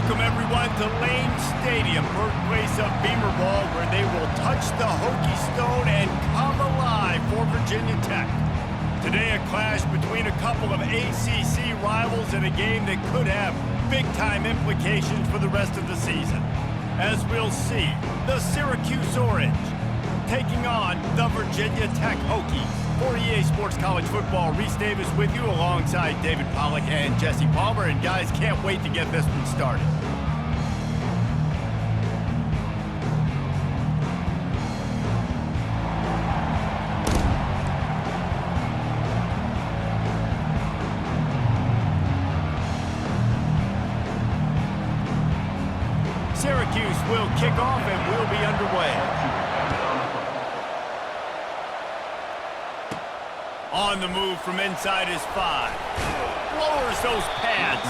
Welcome, everyone, to Lane Stadium, birthplace of Beamer Ball, where they will touch the Hokie Stone and come alive for Virginia Tech. Today, a clash between a couple of ACC rivals in a game that could have big-time implications for the rest of the season. As we'll see, the Syracuse Orange taking on the Virginia Tech Hokies. For EA Sports College Football, Reese Davis with you alongside David Pollack and Jesse Palmer. And guys, can't wait to get this one started. Syracuse will kick off and we'll be underway. On the move from inside his 5. Lowers those pads.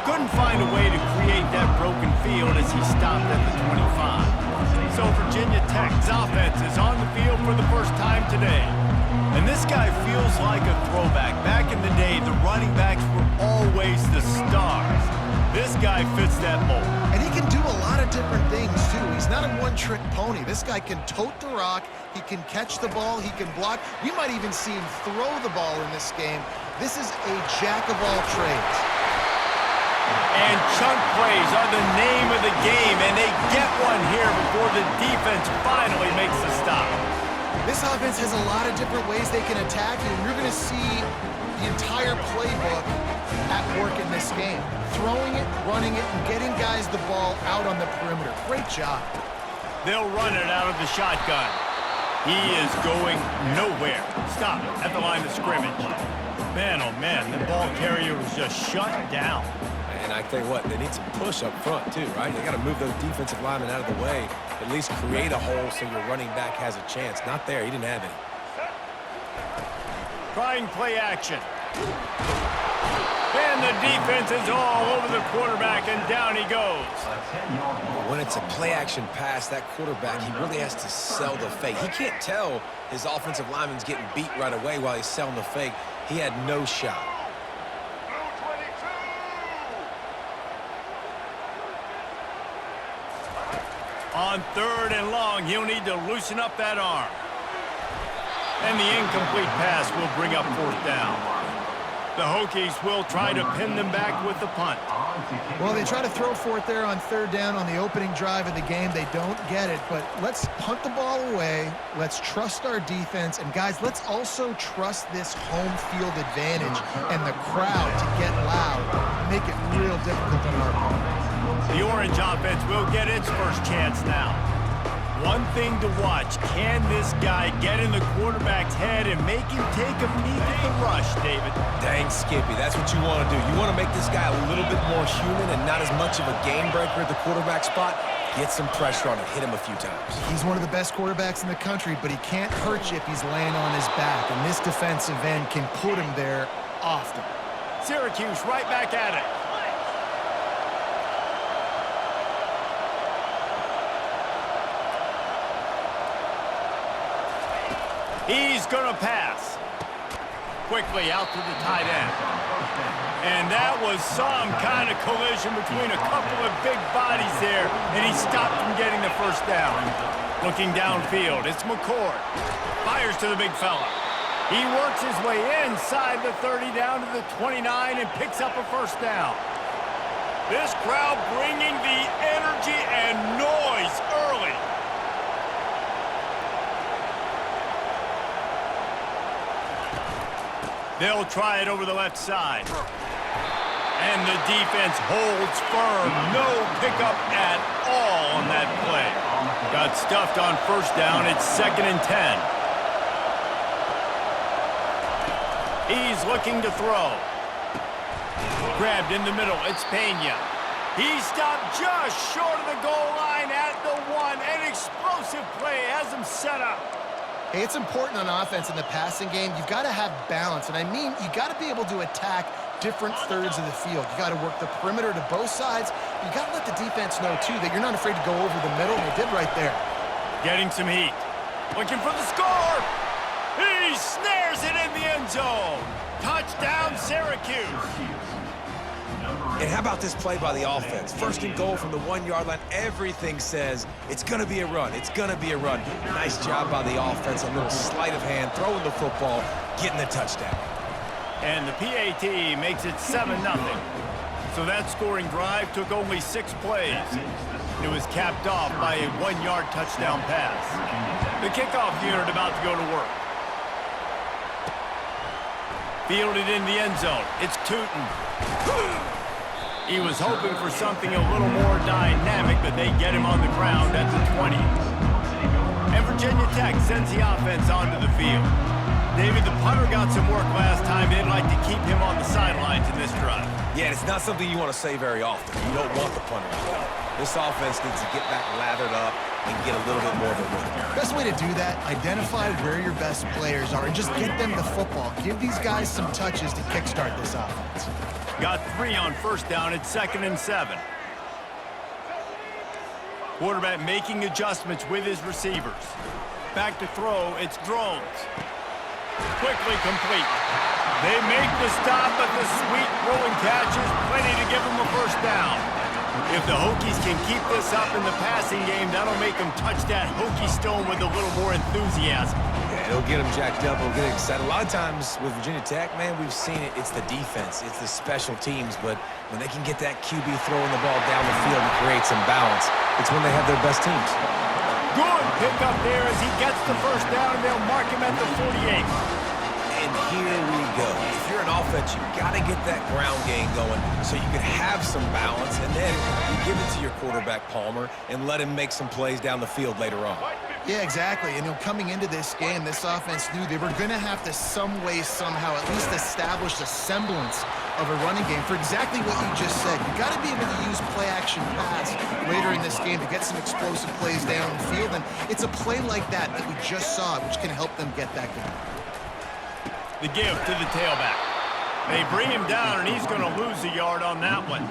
Couldn't find a way to create that broken field as he stopped at the 25. So Virginia Tech's offense is on the field for the first time today. And this guy feels like a throwback. Back in the day, the running backs were always the stars. This guy fits that mold. And he can do a lot of different things, too. He's not a one-trick pony. This guy can tote the rock. He can catch the ball. He can block. We might even see him throw the ball in this game. This is a jack of all trades. And chunk plays are the name of the game, and they get one here before the defense finally makes the stop. This offense has a lot of different ways they can attack you, and you're going to see the entire playbook at work in this game. Throwing it, running it, and getting guys the ball out on the perimeter. Great job. They'll run it out of the shotgun. He is going nowhere. Stop at the line of scrimmage. Man, oh man, the ball carrier was just shut down. And I tell you what, they need some push up front too, right? They got to move those defensive linemen out of the way. At least create a hole so your running back has a chance. Not there. He didn't have any. Trying play action. And the defense is all over the quarterback, and down he goes. When it's a play-action pass, that quarterback, he really has to sell the fake. He can't tell his offensive lineman's getting beat right away while he's selling the fake. He had no shot. On 3rd and long, he'll need to loosen up that arm. And the incomplete pass will bring up 4th down. The Hokies will try to pin them back with the punt. Well, they try to throw for it there on 3rd down on the opening drive of the game. They don't get it, but let's punt the ball away. Let's trust our defense. And, guys, let's also trust this home field advantage and the crowd to get loud and make it real difficult on our opponents. The Orange offense will get its first chance now. One thing to watch, can this guy get in the quarterback's head and make him take a peek at the rush, David? Dang, Skippy, that's what you want to do. You want to make this guy a little bit more human and not as much of a game breaker at the quarterback spot. Get some pressure on him, hit him a few times. He's one of the best quarterbacks in the country, but he can't hurt you if he's laying on his back, and this defensive end can put him there often. Syracuse right back at it. He's going to pass. Quickly out to the tight end. And that was some kind of collision between a couple of big bodies there, and he stopped from getting the first down. Looking downfield, it's McCord. Fires to the big fella. He works his way inside the 30 down to the 29 and picks up a first down. This crowd bringing the energy and noise early. They'll try it over the left side. And the defense holds firm. No pickup at all on that play. Got stuffed on 1st down. It's 2nd and 10. He's looking to throw. Grabbed in the middle. It's Pena. He stopped just short of the goal line at the 1. An explosive play has him set up. Hey, it's important on offense in the passing game. You've got to have balance, and I mean you got to be able to attack different thirds of the field. You got to work the perimeter to both sides. You got to let the defense know, too, that you're not afraid to go over the middle, and they did right there. Getting some heat. Looking for the score. He snares it in the end zone. Touchdown, Syracuse. And how about this play by the offense? First and goal from the 1-yard line. Everything says it's going to be a run. It's going to be a run. Nice job by the offense. A little sleight of hand, throwing the football, getting the touchdown. And the PAT makes it 7-0. So that scoring drive took only 6 plays. It was capped off by a 1-yard touchdown pass. The kickoff unit about to go to work. Fielded in the end zone. It's Tootin. He was hoping for something a little more dynamic, but they get him on the ground at the 20. And Virginia Tech sends the offense onto the field. David, the punter got some work last time. They'd like to keep him on the sidelines in this drive. Yeah, it's not something you want to say very often. You don't want the punter out there. This offense needs to get back lathered up and get a little bit more of a rhythm. Best way to do that, identify where your best players are and just get them the football. Give these guys some touches to kickstart this offense. Got 3 on first down. It's 2nd and 7. Quarterback making adjustments with his receivers. Back to throw. It's Drones. Quickly complete. They make the stop, but the sweet throwing catch is plenty to give them a first down. If the Hokies can keep this up in the passing game, that'll make them touch that Hokie stone with a little more enthusiasm. Yeah, it'll get them jacked up. It'll get them excited. A lot of times with Virginia Tech, man, we've seen it. It's the defense. It's the special teams. But when they can get that QB throwing the ball down the field and create some balance, it's when they have their best teams. Good pickup there as he gets the first down, and they'll mark him at the 48. And here we go. If you're an offense, you've got to get that ground game going so you can have some balance, and then you give it to your quarterback, Palmer, and let him make some plays down the field later on. Yeah, exactly. And coming into this game, this offense knew they were going to have to some way, somehow, at least establish a semblance of a running game for exactly what you just said. You got to be able to use play-action pass later in this game to get some explosive plays down the field, and it's a play like that we just saw, which can help them get that going. The give to the tailback. They bring him down, and he's going to lose a yard on that one.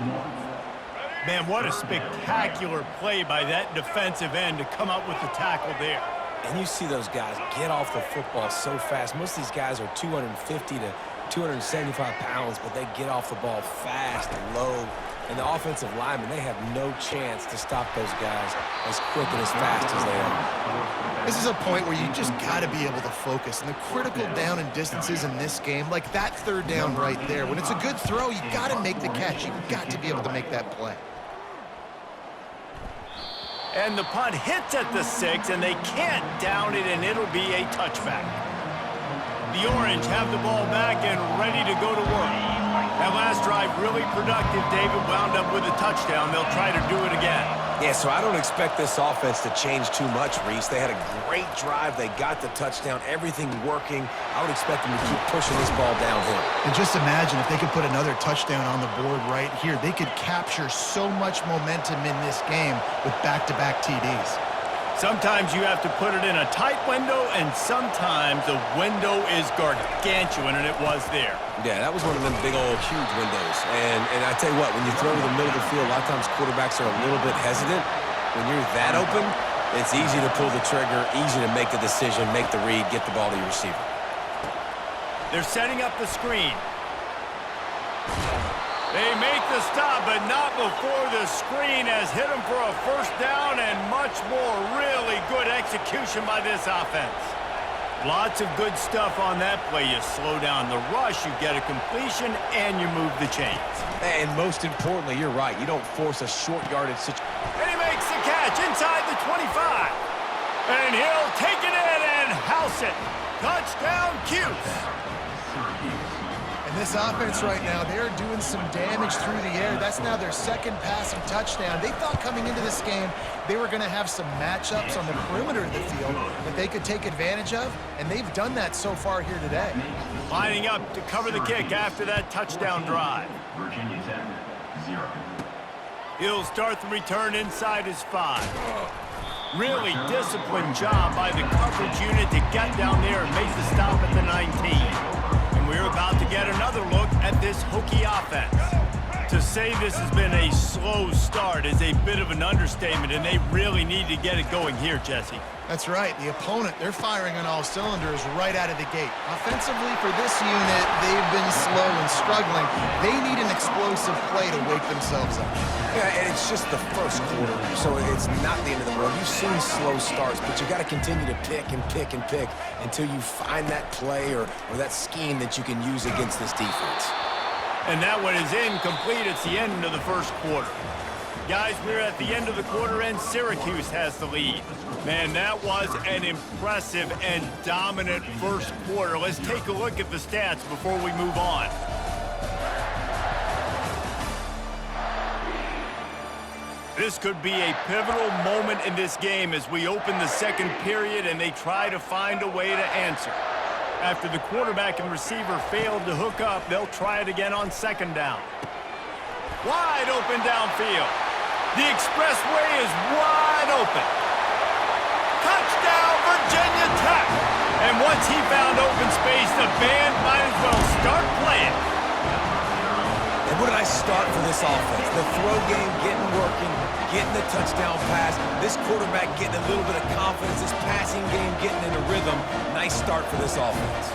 Man, what a spectacular play by that defensive end to come up with the tackle there. And you see those guys get off the football so fast. Most of these guys are 250 to 275 pounds, but they get off the ball fast and low. And the offensive linemen, they have no chance to stop those guys as quick and as fast as they are. This is a point where you just got to be able to focus. And the critical down and distances in this game, like that third down right there, when it's a good throw, you got to make the catch. You got to be able to make that play. And the punt hits at the 6, and they can't down it, and it'll be a touchback. The Orange have the ball back and ready to go to work. That last drive really productive. David wound up with a touchdown. They'll try to do it again. Yeah, so I don't expect this offense to change too much, Reese. They had a great drive. They got the touchdown. Everything working. I would expect them to keep pushing this ball downhill. And just imagine if they could put another touchdown on the board right here. They could capture so much momentum in this game with back-to-back TDs. Sometimes you have to put it in a tight window, and sometimes the window is gargantuan, and it was there. Yeah, that was one of them big old huge windows. And I tell you what, when you throw to the middle of the field, a lot of times quarterbacks are a little bit hesitant. When you're that open, it's easy to pull the trigger, easy to make the decision, make the read, get the ball to your receiver. They're setting up the screen. They make the stop, but not before the screen has hit them for a first down, and much more really good execution by this offense. Lots of good stuff on that play. You slow down the rush, you get a completion, and you move the chains. And most importantly, you're right, you don't force a short yardage situation. And he makes the catch inside the 25. And he'll take it in and house it. Touchdown, Cuse. And this offense right now, they're doing some damage through the air. That's now their second passing touchdown. They thought coming into this game they were going to have some matchups on the perimeter of the field that they could take advantage of, and they've done that so far here today. Lining up to cover the kick after that touchdown drive. He'll start the return inside his 5. Really disciplined job by the coverage unit to get down there and make the stop at the 19. We're about to get another look at this Hokie offense. To say this has been a slow start is a bit of an understatement, and they really need to get it going here, Jesse. That's right. The opponent, they're firing on all cylinders right out of the gate. Offensively for this unit, they've been slow and struggling. They need an explosive play to wake themselves up. Yeah, and it's just the first quarter, so it's not the end of the world. You've seen slow starts, but you got to continue to pick and pick and pick until you find that play or that scheme that you can use against this defense. And that one is incomplete. It's the end of the first quarter. Guys, we're at the end of the quarter, and Syracuse has the lead. Man, that was an impressive and dominant first quarter. Let's take a look at the stats before we move on. This could be a pivotal moment in this game as we open the second period and they try to find a way to answer. After the quarterback and receiver failed to hook up, they'll try it again on second down. Wide open downfield. The expressway is wide open. Touchdown, Virginia Tech! And once he found open space, the band might as well start playing. And what did I start for this offense? The throw game getting working, getting the touchdown pass. This quarterback getting a little bit of confidence. This passing game getting in a rhythm. Nice start for this offense.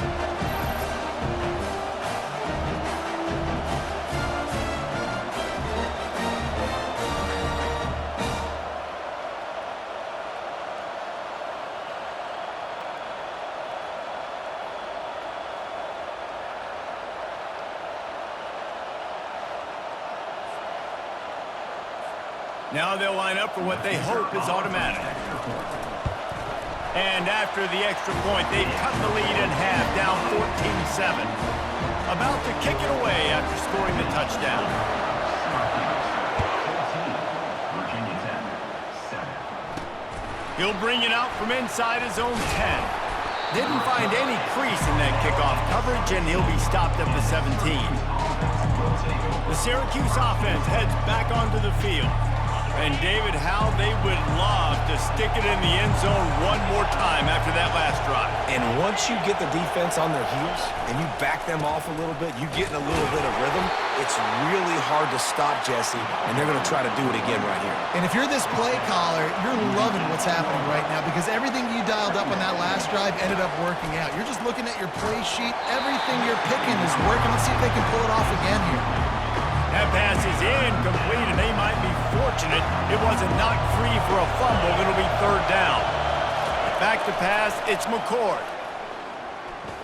Now they'll line up for what they hope is automatic. And after the extra point, they've cut the lead in half, down 14-7. About to kick it away after scoring the touchdown. He'll bring it out from inside his own 10. Didn't find any crease in that kickoff coverage, and he'll be stopped at the 17. The Syracuse offense heads back onto the field. And David, how they would love to stick it in the end zone one more time after that last drive. And once you get the defense on their heels and you back them off a little bit, you get in a little bit of rhythm, it's really hard to stop, Jesse, and they're going to try to do it again right here. And if you're this play caller, you're loving what's happening right now because everything you dialed up on that last drive ended up working out. You're just looking at your play sheet. Everything you're picking is working. Let's see if they can pull it off again here. That pass is incomplete, and they might be fortunate it wasn't knocked free for a fumble. It'll be third down. Back to pass, it's McCord.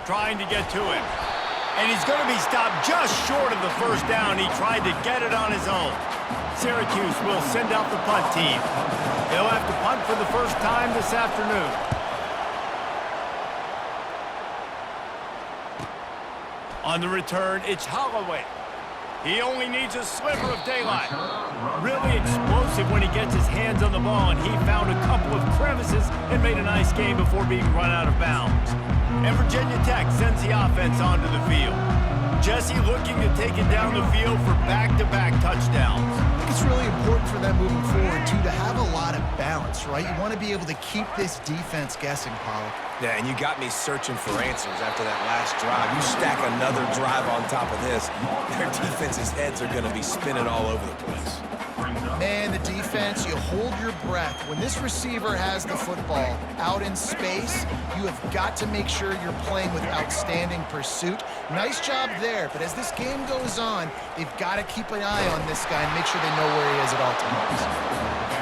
Trying to get to him. And he's going to be stopped just short of the first down. He tried to get it on his own. Syracuse will send out the punt team. They'll have to punt for the first time this afternoon. On the return, it's Holloway. He only needs a sliver of daylight. Really explosive when he gets his hands on the ball, and he found a couple of crevices and made a nice game before being run out of bounds. And Virginia Tech sends the offense onto the field. Jesse looking to take it down the field for back-to-back touchdowns. I think it's really important for them moving forward, too, to have a lot of balance, right? You want to be able to keep this defense guessing, Pollock. Yeah, and you got me searching for answers after that last drive. You stack another drive on top of this, their defense's heads are going to be spinning all over the place. Man, the defense, you hold your breath. When this receiver has the football out in space, you have got to make sure you're playing with outstanding pursuit. Nice job there, but as this game goes on, they've got to keep an eye on this guy and make sure they know where he is at all times.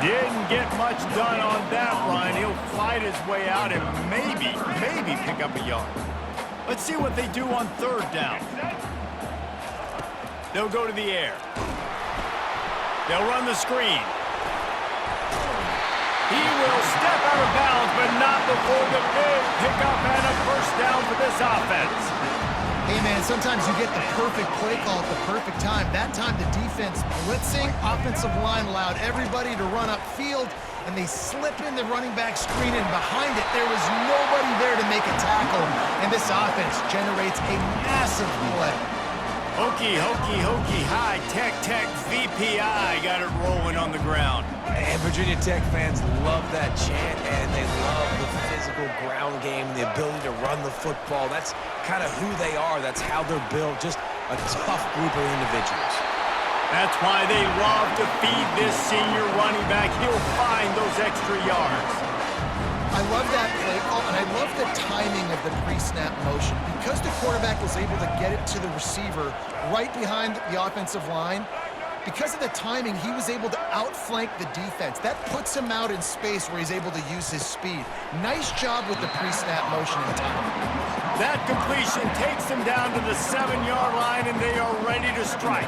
Didn't get much done on that run. He'll fight his way out and maybe pick up a yard. Let's see what they do on third down. They'll go to the air. They'll run the screen. He will step out of bounds, but not before the big pickup and a first down for this offense. Hey, man, sometimes you get the perfect play call at the perfect time. That time the defense blitzing, offensive line allowed everybody to run upfield, and they slip in the running back screen, and behind it, there was nobody there to make a tackle, and this offense generates a massive play. Hokey, high-tech, VPI got it rolling on the ground. And Virginia Tech fans love that chant, and they love the physical ground game, the ability to run the football. That's kind of who they are. That's how they're built, just a tough group of individuals. That's why they love to feed this senior running back. He'll find those extra yards. I love that play call, and I love the timing of the pre-snap motion. Because the quarterback was able to get it to the receiver right behind the offensive line, because of the timing, he was able to outflank the defense. That puts him out in space where he's able to use his speed. Nice job with the pre-snap motion and timing. That completion takes them down to the 7-yard line, and they are ready to strike.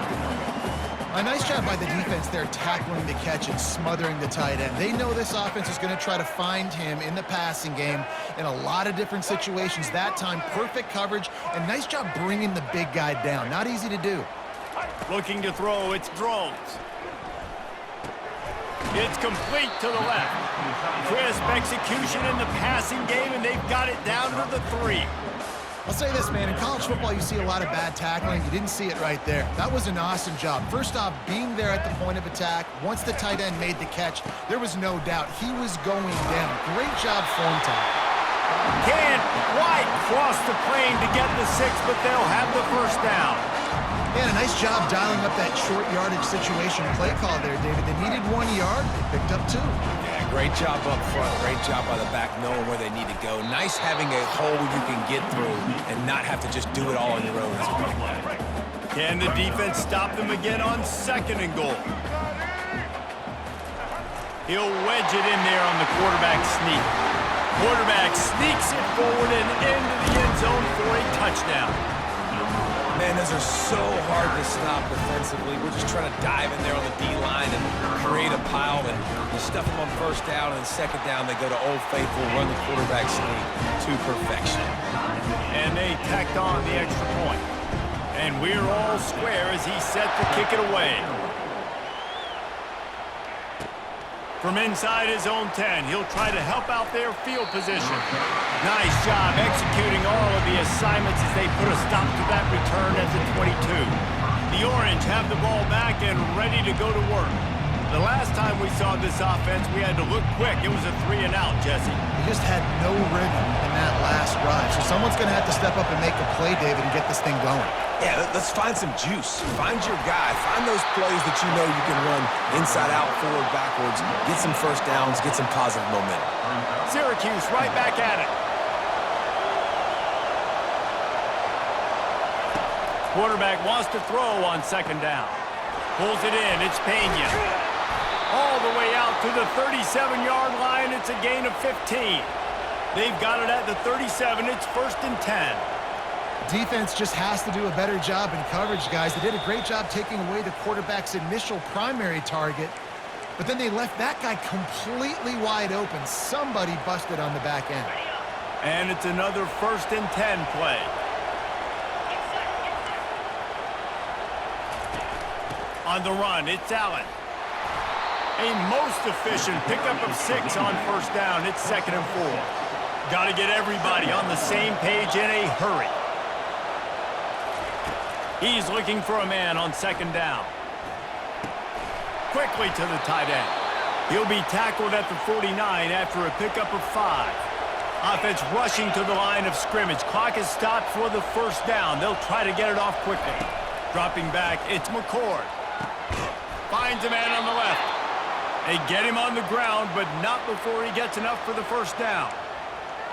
A nice job by the defense there tackling the catch and smothering the tight end. They know this offense is going to try to find him in the passing game in a lot of different situations. That time, perfect coverage, and nice job bringing the big guy down. Not easy to do. Looking to throw, it's Drones. It's complete to the left. Crisp execution in the passing game, and they've got it down to the 3. I'll say this, man. In college football, you see a lot of bad tackling. You didn't see it right there. That was an awesome job. First off, being there at the point of attack. Once the tight end made the catch, there was no doubt he was going down. Great job form tackle. Can't quite cross the plane to get the 6, but they'll have the first down. Yeah, a nice job dialing up that short yardage situation play call there, David. They needed 1 yard. They picked up 2. Yeah, great job up front. Great job by the back knowing where they need to go. Nice having a hole you can get through and not have to just do it all on your own as a running back. Can the defense stop them again on 2nd and goal? He'll wedge it in there on the quarterback sneak. Quarterback sneaks it forward and into the end zone for a touchdown. Man, those are so hard to stop defensively. We're just trying to dive in there on the D-line and create a pile and stuff them on 1st down, and 2nd down they go to Old Faithful, run the quarterback sneak to perfection. And they tacked on the extra point. And we're all square as he's set to kick it away. From inside his own 10, he'll try to help out their field position. Nice job executing all of the assignments as they put a stop to that return at the 22. The Orange have the ball back and ready to go to work. The last time we saw this offense, we had to look quick. It was a 3-and-out, Jesse. They just had no rhythm in that last drive. So someone's going to have to step up and make a play, David, and get this thing going. Yeah, let's find some juice. Find your guy. Find those plays that you know you can run inside out, forward, backwards. Get some 1st downs. Get some positive momentum. Syracuse right back at it. Quarterback wants to throw on 2nd down. Pulls it in. It's Pena. All the way out to the 37-yard line. It's a gain of 15. They've got it at the 37. It's 1st and 10. Defense just has to do a better job in coverage, guys. They did a great job taking away the quarterback's initial primary target, but then they left that guy completely wide open. Somebody busted on the back end. And it's another 1st and 10 play. On the run, it's Allen. A most efficient pickup of 6 on 1st down. It's 2nd and 4. Got to get everybody on the same page in a hurry. He's looking for a man on 2nd down. Quickly to the tight end. He'll be tackled at the 49 after a pickup of 5. Offense rushing to the line of scrimmage. Clock is stopped for the 1st down. They'll try to get it off quickly. Dropping back, it's McCord. Finds a man on the left. They get him on the ground, but not before he gets enough for the 1st down.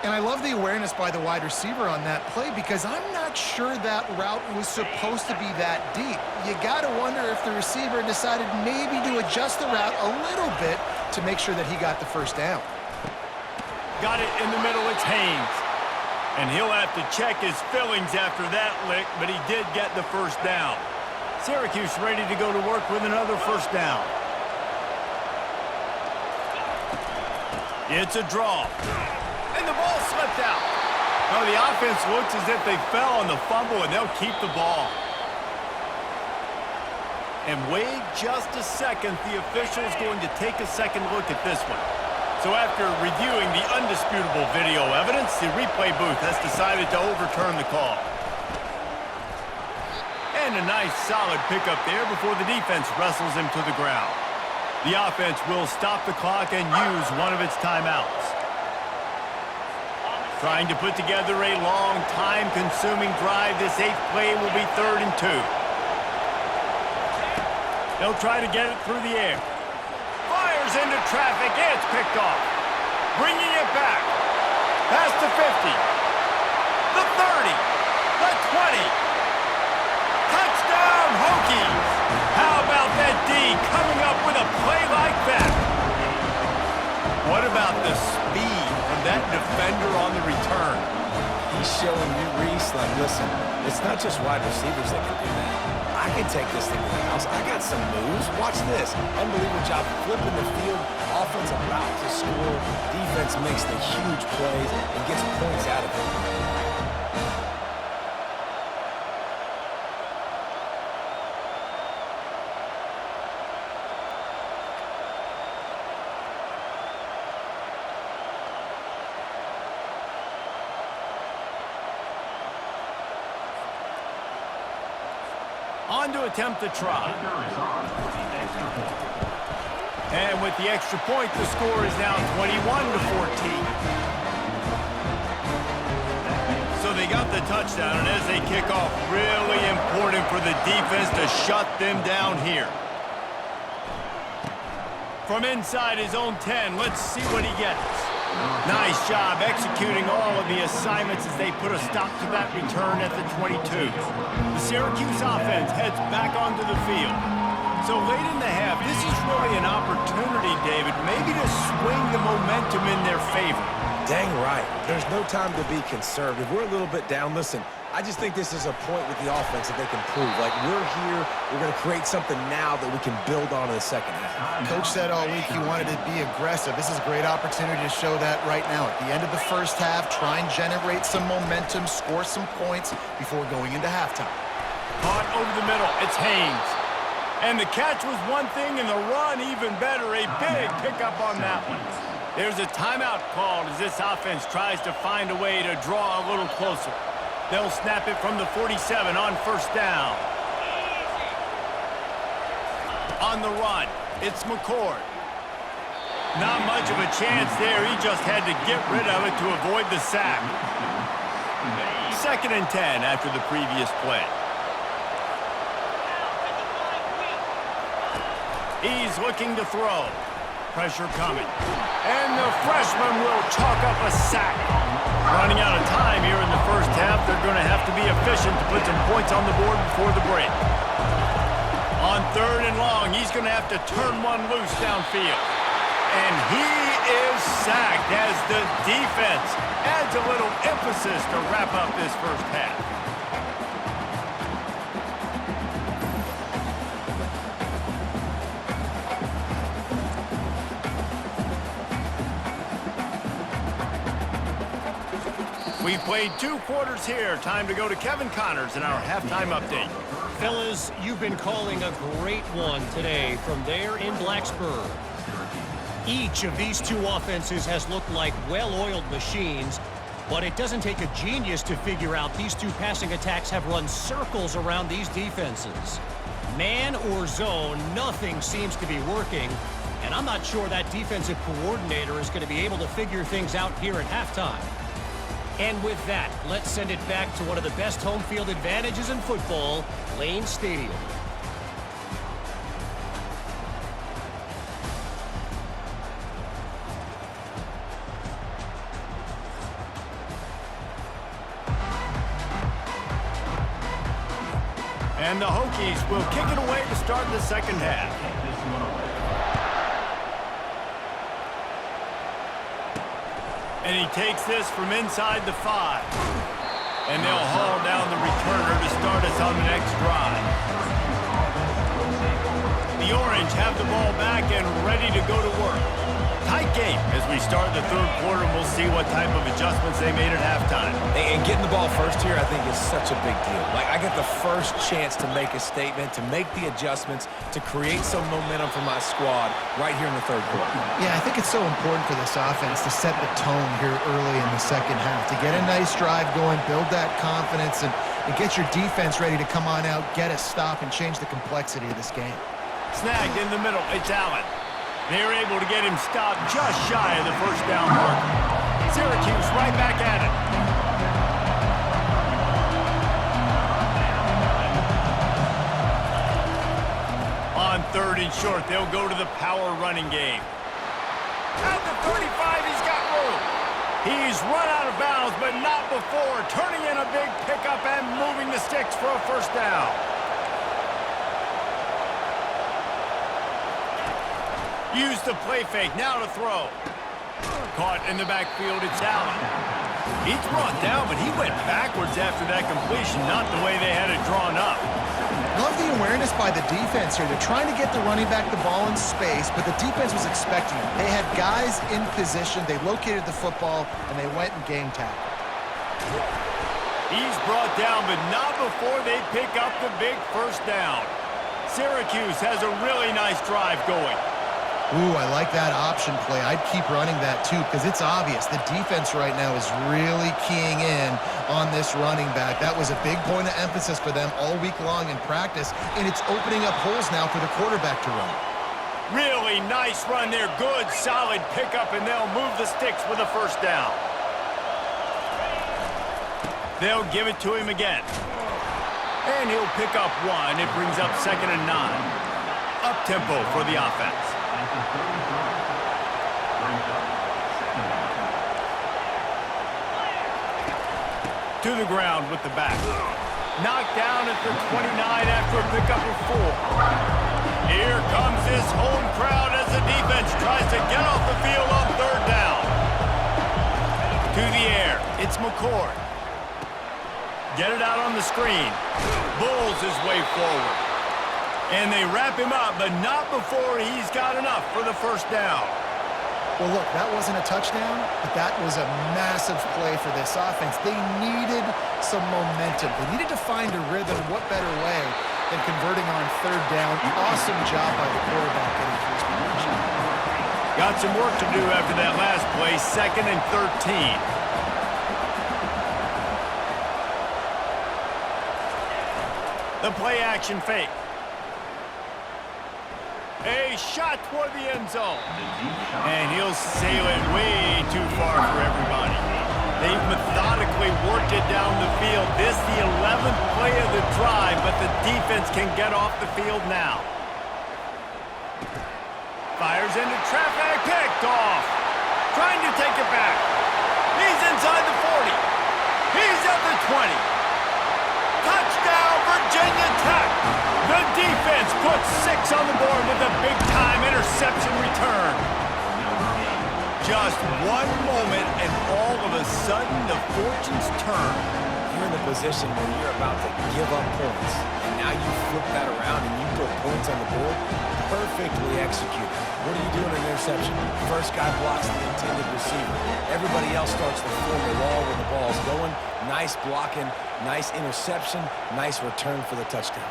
And I love the awareness by the wide receiver on that play because I'm not sure that route was supposed to be that deep. You got to wonder if the receiver decided maybe to adjust the route a little bit to make sure that he got the 1st down. Got it in the middle, it's Haynes. And he'll have to check his fillings after that lick, but he did get the 1st down. Syracuse ready to go to work with another 1st down. It's a draw. And the ball slipped out. Now the offense looks as if they fell on the fumble, and they'll keep the ball. And wait just a second. The official's going to take a second look at this one. So after reviewing the undisputable video evidence, the replay booth has decided to overturn the call. And a nice solid pickup there before the defense wrestles him to the ground. The offense will stop the clock and use one of its timeouts. Trying to put together a long, time-consuming drive. This 8th play will be 3rd and 2. They'll try to get it through the air. Fires into traffic. It's picked off. Bringing it back. Past the 50. The 30. The 20. Touchdown, Hokies. How about that D coming up with a play like that? What about the speed from that defender on the return? He's showing you, Reese, like, listen, it's not just wide receivers that can do that. I can take this thing to the house. I got some moves. Watch this. Unbelievable job flipping the field. Offense about to score. Defense makes the huge plays and gets points out of it. On to attempt the try. And with the extra point, the score is now 21-14. So they got the touchdown, and as they kick off, really important for the defense to shut them down here. From inside his own 10, let's see what he gets. Nice job executing all of the assignments as they put a stop to that return at the 22. The Syracuse offense heads back onto the field. So late in the half, this is really an opportunity, David, maybe to swing the momentum in their favor. Dang right. There's no time to be conservative. We're a little bit down. Listen, I just think this is a point with the offense that they can prove. Like, we're here, we're going to create something now that we can build on in the second half. Coach said all week he wanted to be aggressive. This is a great opportunity to show that right now. At the end of the first half, try and generate some momentum, score some points before going into halftime. Caught over the middle. It's Haynes. And the catch was one thing, and the run even better. A big pickup on that one. There's a timeout called as this offense tries to find a way to draw a little closer. They'll snap it from the 47 on first down. On the run, it's McCord. Not much of a chance there. He just had to get rid of it to avoid the sack. 2nd and 10 after the previous play. He's looking to throw. Pressure coming. And the freshman will chalk up a sack. Running out of time here in the first half, they're going to have to be efficient to put some points on the board before the break. On 3rd and long, he's going to have to turn one loose downfield. And he is sacked as the defense adds a little emphasis to wrap up this first half. We've played 2 quarters here. Time to go to Kevin Connors in our halftime update. Fellas, you've been calling a great one today from there in Blacksburg. Each of these 2 offenses has looked like well-oiled machines, but it doesn't take a genius to figure out these 2 passing attacks have run circles around these defenses. Man or zone, nothing seems to be working, and I'm not sure that defensive coordinator is going to be able to figure things out here at halftime. And with that, let's send it back to one of the best home field advantages in football, Lane Stadium. And the Hokies will kick it away to start the second half. And he takes this from inside the 5. And they'll haul down the returner to start us on the next drive. The Orange have the ball back and ready to go to work. Tight game as we start the 3rd quarter, and we'll see what type of adjustments they made at halftime. And getting the ball first here, I think, is such a big deal. Like, I get the first chance to make a statement, to make the adjustments, to create some momentum for my squad right here in the 3rd quarter. Yeah, I think it's so important for this offense to set the tone here early in the second half, to get a nice drive going, build that confidence, and get your defense ready to come on out, get a stop, and change the complexity of this game. Snagged in the middle, it's Allen. They're able to get him stopped just shy of the first down mark. Syracuse right back at it. On in short, they'll go to the power running game. At the 35, he's got room. He's run out of bounds, but not before turning in a big pickup and moving the sticks for a first down. Use the play fake, now to throw. Caught in the backfield, it's Allen. He's brought down, but he went backwards after that completion, not the way they had it drawn up. Love the awareness by the defense here. They're trying to get the running back the ball in space, but the defense was expecting it. They had guys in position, they located the football, and they went and game tackled. He's brought down, but not before they pick up the big first down. Syracuse has a really nice drive going. Ooh, I like that option play. I'd keep running that too because it's obvious the defense right now is really keying in on this running back. That was a big point of emphasis for them all week long in practice, and it's opening up holes now for the quarterback to run. Really nice run there. Good, solid pickup, and they'll move the sticks with a first down. They'll give it to him again. And he'll pick up one. It brings up 2nd and 9. Up-tempo for the offense. To the ground with the back. Knocked down at the 29 after a pickup of 4. Here comes this home crowd as the defense tries to get off the field on 3rd down. To the air, it's McCord. Get it out on the screen. Bulls his way forward. And they wrap him up, but not before he's got enough for the first down. Well, look, that wasn't a touchdown, but that was a massive play for this offense. They needed some momentum. They needed to find a rhythm. What better way than converting on 3rd down? Awesome job by the quarterback getting to his position. Got some work to do after that last play, 2nd and 13. The play action fake. A shot toward the end zone. And he'll sail it way too far for everybody. They've methodically worked it down the field. This the 11th play of the drive, but the defense can get off the field now. Fires into traffic, picked off. Trying to take it back. He's inside the 40. He's at the 20. Touchdown, Virginia Tech. The defense puts 6 on the board with a big-time interception return. Just one moment, and all of a sudden, the fortunes turn. You're in the position where you're about to give up points, and now you flip that around and you put points on the board. Perfectly executed. What do you do in an interception? First guy blocks the intended receiver. Everybody else starts to form a wall when the ball's going. Nice blocking, nice interception, nice return for the touchdown.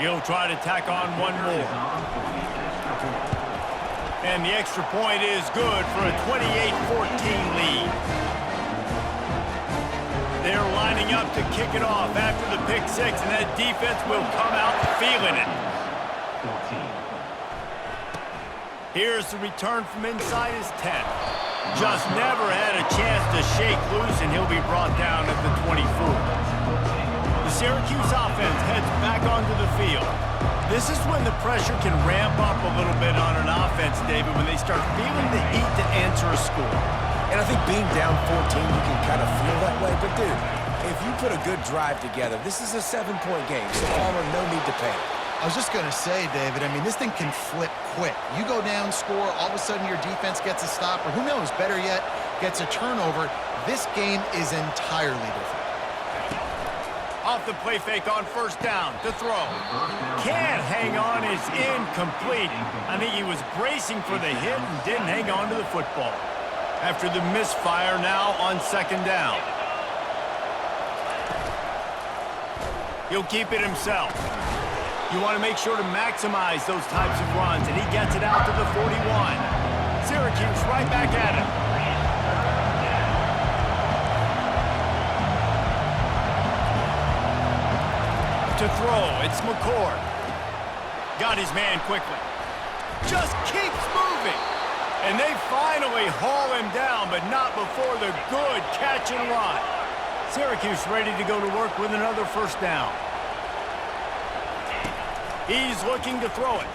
He'll try to tack on one more. And the extra point is good for a 28-14 lead. They're lining up to kick it off after the pick 6, and that defense will come out feeling it. Here's the return from inside his 10. Just never had a chance to shake loose, and he'll be brought down at the 24. The Syracuse offense heads back onto the field. This is when the pressure can ramp up a little bit on an offense, David, when they start feeling the heat to answer a score. And I think being down 14, you can kind of feel that way. But, dude, if you put a good drive together, this is a 7-point game, so Palmer, no need to panic. I was just going to say, David, I mean, this thing can flip quick. You go down, score, all of a sudden your defense gets a stop, or who knows, better yet, gets a turnover. This game is entirely different. Off the play fake on first down to throw. Can't hang on, it's incomplete. I think he was bracing for the hit and didn't hang on to the football. After the misfire now on 2nd down. He'll keep it himself. You want to make sure to maximize those types of runs, and he gets it out to the 41. Syracuse right back at him. To throw, it's McCord. Got his man quickly. Just keeps moving. And they finally haul him down, but not before the good catch and run. Syracuse ready to go to work with another first down. He's looking to throw it.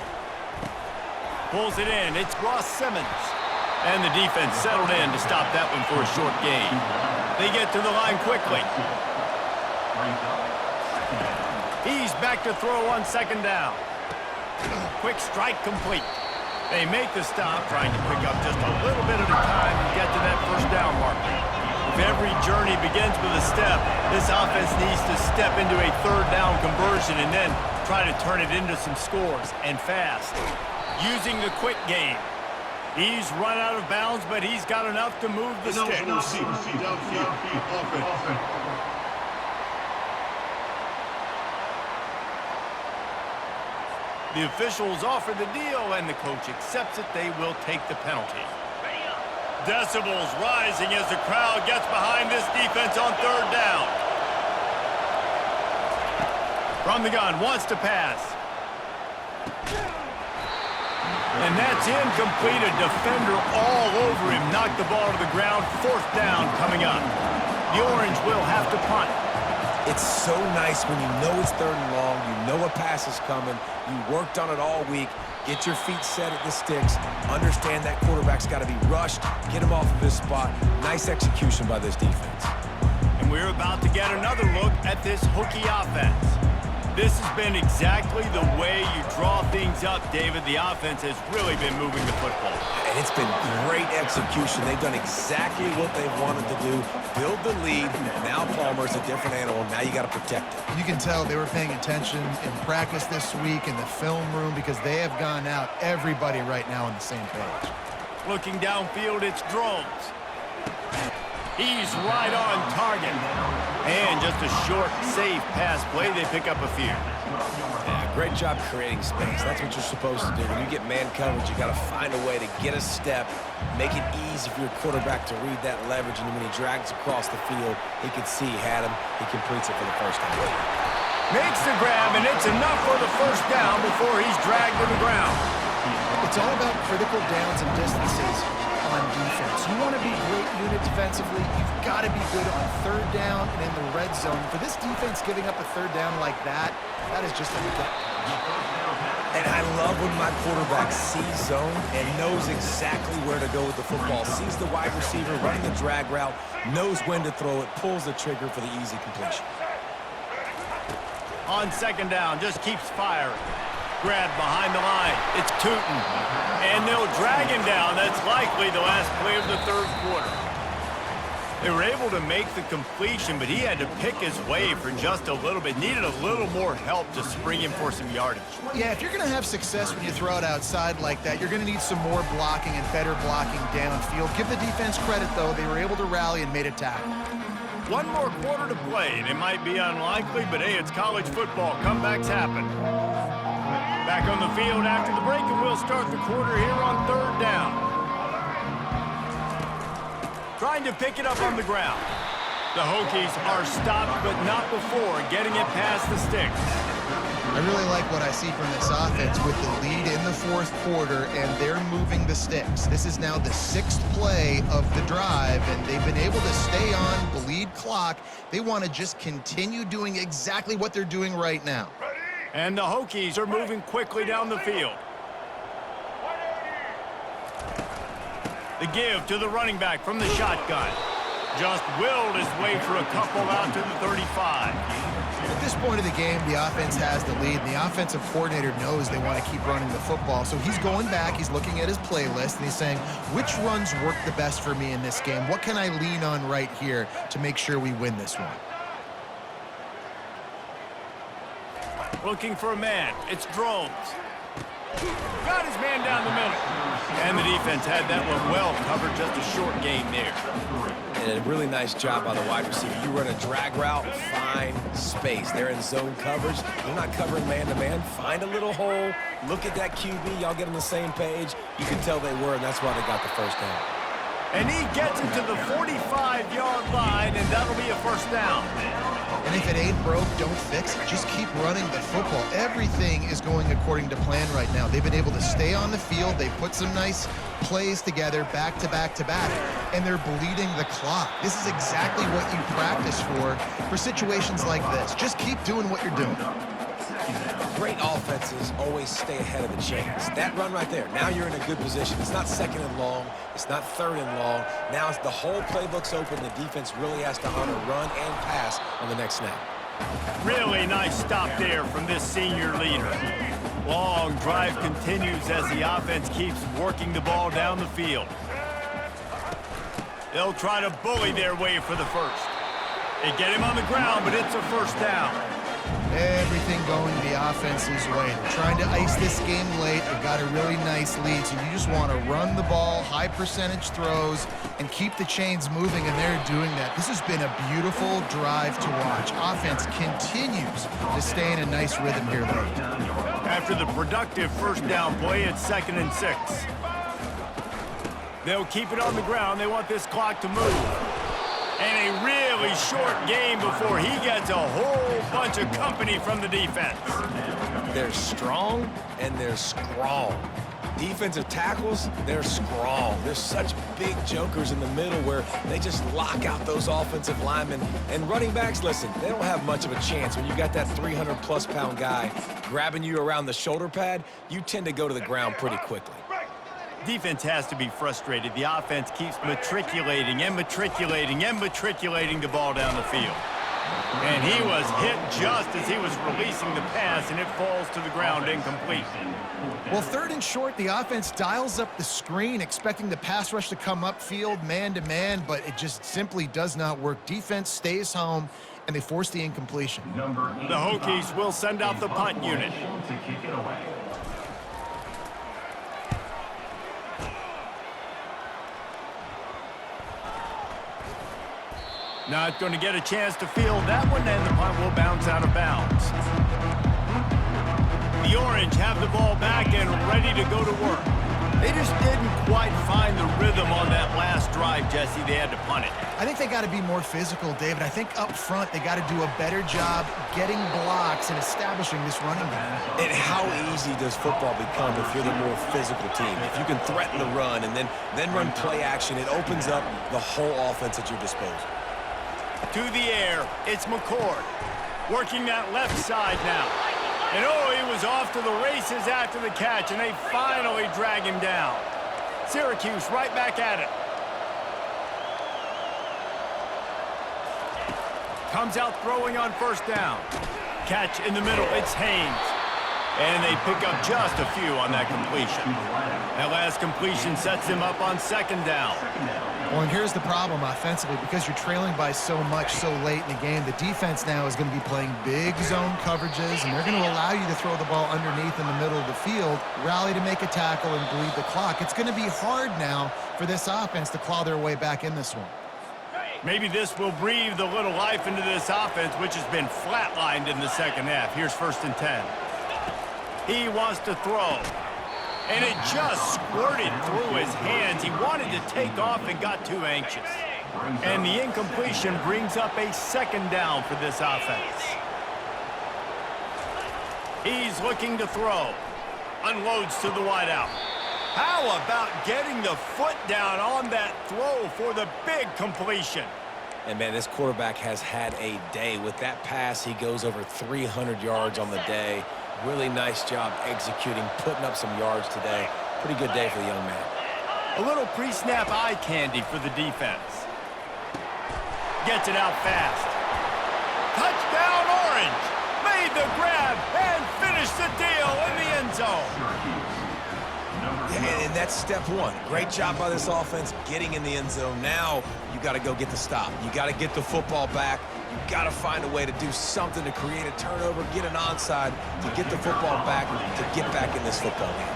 Pulls it in. It's Ross Simmons. And the defense settled in to stop that one for a short gain. They get to the line quickly. He's back to throw on second down. Quick strike complete. They make the stop, trying to pick up just a little bit at a time to get to that first down marker. If every journey begins with a step, this offense needs to step into a third down conversion and then try to turn it into some scores, and fast. Using the quick game. He's run out of bounds, but he's got enough to move the sticks. The officials offer the deal, and the coach accepts it. They will take the penalty. Decibels rising as the crowd gets behind this defense on third down. From the gun, wants to pass. And that's incomplete. A defender all over him. Knocked the ball to the ground. Fourth down coming up. The Orange will have to punt. It's so nice when you know it's third and long, you know a pass is coming, you worked on it all week, get your feet set at the sticks, understand that quarterback's got to be rushed, get him off of his spot. Nice execution by this defense. And we're about to get another look at this Hokie offense. This has been exactly the way you draw things up, David. The offense has really been moving the football. And it's been great execution. They've done exactly what they've wanted to do. Build the lead. Now Palmer's a different animal. Now you got to protect it. You can tell they were paying attention in practice this week in the film room because they have gone out, everybody right now on the same page. Looking downfield, it's Drones. He's right on target. And just a short, safe pass play. They pick up a few. Yeah, great job creating space. That's what you're supposed to do. When you get man coverage, you got to find a way to get a step, make it easy for your quarterback to read that leverage, and when he drags across the field, he can see he had him. He completes it for the first time. Makes the grab, and it's enough for the first down before he's dragged to the ground. It's all about critical downs and distances on defense. You want to be great unit defensively, you've got to be good on third down and in the red zone. For this defense giving up a third down like that, that is just a gut punch. And I love when my quarterback sees zone and knows exactly where to go with the football. Sees the wide receiver running the drag route, knows when to throw it, pulls the trigger for the easy completion. On second down, just keeps firing. Grab behind the line. It's Tootin. And they'll drag him down. That's likely the last play of the third quarter. They were able to make the completion, but he had to pick his way for just a little bit. Needed a little more help to spring him for some yardage. Yeah, if you're going to have success when you throw it outside like that, you're going to need some more blocking and better blocking downfield. Give the defense credit, though. They were able to rally and made a tackle. One more quarter to play, and it might be unlikely, but hey, it's college football. Comebacks happen. Back on the field after the break, and we'll start the quarter here on third down. Trying to pick it up on the ground. The Hokies are stopped, but not before getting it past the sticks. I really like what I see from this offense with the lead in the fourth quarter, and they're moving the sticks. This is now the sixth play of the drive, and they've been able to stay on the lead clock. They want to just continue doing exactly what they're doing right now. And the Hokies are moving quickly down the field. The give to the running back from the shotgun. Just willed his way for a couple out to the 35. At this point of the game, the offense has the lead, and the offensive coordinator knows they want to keep running the football. So he's going back, he's looking at his playlist, and he's saying, which runs work the best for me in this game? What can I lean on right here to make sure we win this one? Looking for a man. It's Drones. Got his man down the middle. And the defense had that one well covered. Just a short gain there. And a really nice job by the wide receiver. You run a drag route, find space. They're in zone coverage. They're not covering man-to-man. Find a little hole. Look at that QB. Y'all get on the same page. You can tell they were, and that's why they got the first down. And he gets it to the 45-yard line, and that'll be a first down. And if it ain't broke, don't fix it. Just keep running the football. Everything is going according to plan right now. They've been able to stay on the field. They put some nice plays together back to back to back, and they're bleeding the clock. This is exactly what you practice for situations like this. Just keep doing what you're doing. Great offenses always stay ahead of the chains. That run right there, now you're in a good position. It's not second and long. It's not third and long. Now it's the whole playbook's open. The defense really has to honor run and pass on the next snap. Really nice stop there from this senior leader. Long drive continues as the offense keeps working the ball down the field. They'll try to bully their way for the first. They get him on the ground, but it's a first down. Everything going the offense's way. They're trying to ice this game late. They've got a really nice lead, so you just want to run the ball, high percentage throws, and keep the chains moving, and they're doing that. This has been a beautiful drive to watch. Offense continues to stay in a nice rhythm here late. After the productive first down play, it's 2nd and 6. They'll keep it on the ground. They want this clock to move. And a really short game before he gets a whole bunch of company from the defense. They're strong and they're strong. Defensive tackles, they're strong. There's such big jokers in the middle where they just lock out those offensive linemen. And running backs, listen, they don't have much of a chance. When you got that 300-plus pound guy grabbing you around the shoulder pad, you tend to go to the ground pretty quickly. Defense has to be frustrated. The offense keeps matriculating and matriculating and matriculating the ball down the field. And he was hit just as he was releasing the pass, and it falls to the ground incomplete. Well, 3rd and short, the offense dials up the screen, expecting the pass rush to come upfield man-to-man, but it just simply does not work. Defense stays home, and they force the incompletion. The Hokies will send out the punt unit. Not going to get a chance to field that one, and the punt will bounce out of bounds. The Orange have the ball back and ready to go to work. They just didn't quite find the rhythm on that last drive, Jesse. They had to punt it. I think they got to be more physical, David. I think up front they got to do a better job getting blocks and establishing this running game. And how easy does football become if you're the more physical team? If you can threaten the run and then run play action, it opens up the whole offense at your disposal. To the air, it's McCord. Working that left side now. And oh, he was off to the races after the catch, and they finally drag him down. Syracuse right back at it. Comes out throwing on first down. Catch in the middle, it's Haynes. And they pick up just a few on that completion. That last completion sets them up on 2nd down. Well, and here's the problem offensively. Because you're trailing by so much so late in the game, the defense now is going to be playing big zone coverages, and they're going to allow you to throw the ball underneath in the middle of the field, rally to make a tackle, and bleed the clock. It's going to be hard now for this offense to claw their way back in this one. Maybe this will breathe a little life into this offense, which has been flatlined in the second half. Here's 1st and 10. He wants to throw. And it just squirted through his hands. He wanted to take off and got too anxious. And the incompletion brings up a 2nd down for this offense. He's looking to throw. Unloads to the wideout. How about getting the foot down on that throw for the big completion? And, man, this quarterback has had a day. With that pass, he goes over 300 yards on the day. Really nice job executing, putting up some yards today. Pretty good day for the young man. A little pre-snap eye candy for the defense. Gets it out fast. Touchdown Orange! Made the grab and finished the deal in the end zone. Yeah, and that's step one. Great job by this offense getting in the end zone. Now you got to go get the stop. You got to get the football back. You got to find a way to do something to create a turnover, get an onside, to get the football back, to get back in this football game.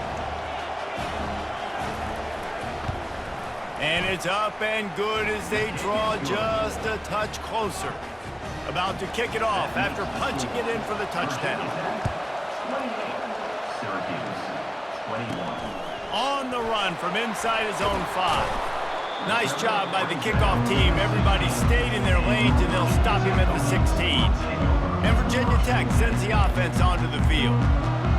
And it's up and good as they draw just a touch closer. About to kick it off after punching it in for the touchdown. On the run from inside his own 5. Nice job by the kickoff team. Everybody stayed in their lanes, and they'll stop him at the 16. And Virginia Tech sends the offense onto the field.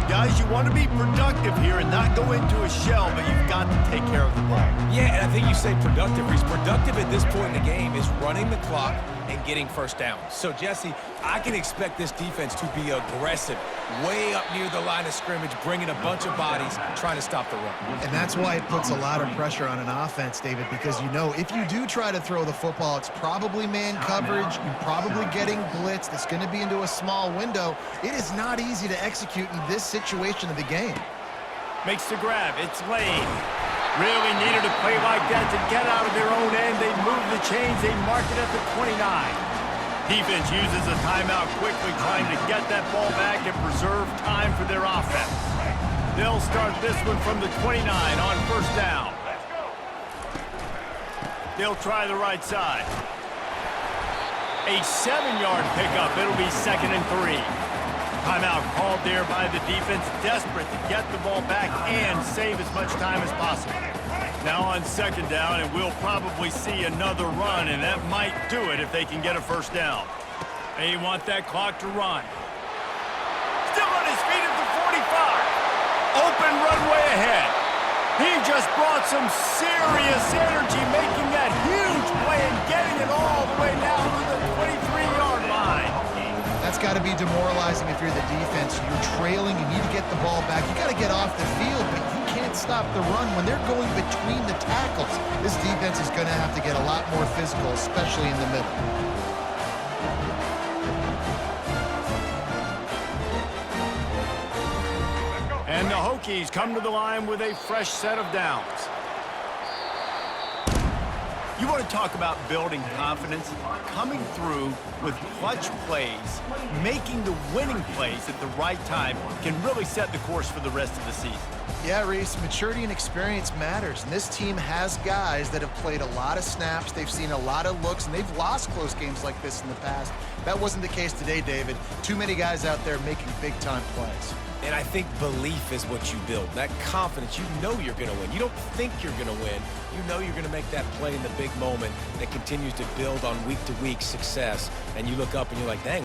Guys, you want to be productive here and not go into a shell, but you've got to take care of the ball. Yeah, and I think you say productive. Reese, productive at this point in the game is running the clock and getting first down. So, Jesse, I can expect this defense to be aggressive, way up near the line of scrimmage, bringing a bunch of bodies, trying to stop the run. And that's why it puts a lot of pressure on an offense, David, because you know if you do try to throw the football, it's probably man coverage. You're probably getting blitzed. It's going to be into a small window. It is not easy to execute in this situation of the game. Makes the grab. It's Lane. Really needed a play like that to get out of their own end. They move the chains. They mark it at the 29. Defense uses a timeout quickly, trying to get that ball back and preserve time for their offense. They'll start this one from the 29 on first down. They'll try the right side. A 7-yard pickup. It'll be 2nd and 3. Timeout called there by the defense, desperate to get the ball back and save as much time as possible. Now on 2nd down, and we'll probably see another run, and that might do it if they can get a first down. They want that clock to run. Still on his feet at the 45. Open runway ahead. He just brought some serious energy, making that huge play and getting it all the way down to the 23-yard line. That's got to be demoralizing if you're the defense. You're trailing, you need to get the ball back. You got to get off the field, but you can't stop the run when they're going between the tackles. This defense is going to have to get a lot more physical, especially in the middle. And the Hokies come to the line with a fresh set of downs. You want to talk about building confidence? Coming through with clutch plays, making the winning plays at the right time can really set the course for the rest of the season. Yeah, Reese, maturity and experience matters. And this team has guys that have played a lot of snaps. They've seen a lot of looks, and they've lost close games like this in the past. That wasn't the case today, David. Too many guys out there making big-time plays. And I think belief is what you build. That confidence, you know you're going to win. You don't think you're going to win. You know you're going to make that play in the big moment that continues to build on week-to-week success. And you look up and you're like, dang,